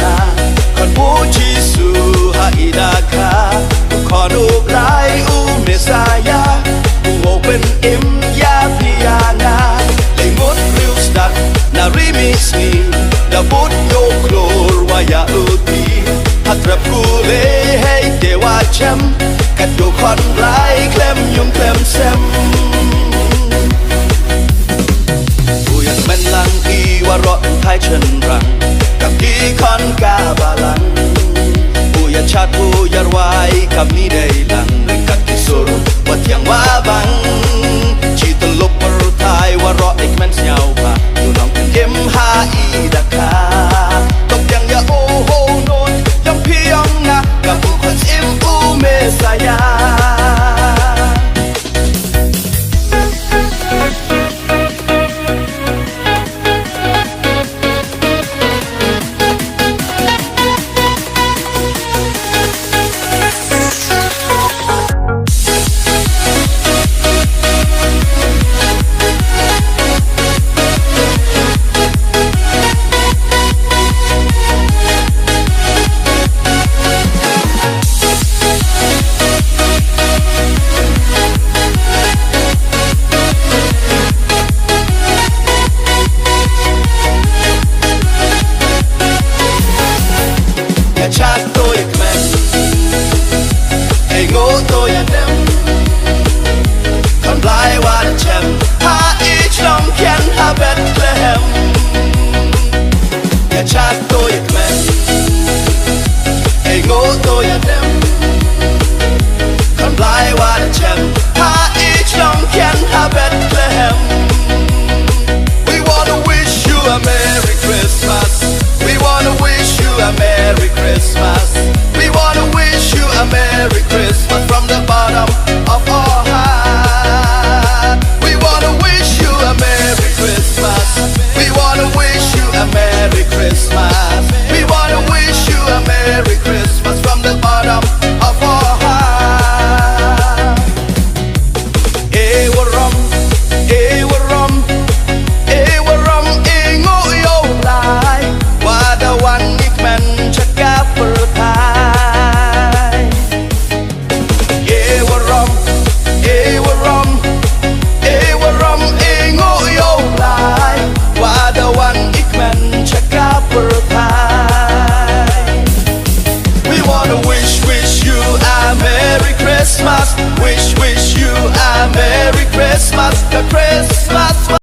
na kon mo Jisu ha idaka kon ubrai u Messiah u open im ya piana le mot real stuck na remix ni da bot yo klor wa ya uti hatra prule hey de wa chem kat yo kon rai klem yum klem semมันลังอีว่ารอท้ายเชิญรังกับที่คอนกาบาลังผู้ยาชาติผู้ยารวายกับนี้ได้ลังหรือกัดที่สุรว่าเที่ยงว่าบังชีตลบปรุท้ายว่ารอเอกมันเสียวบา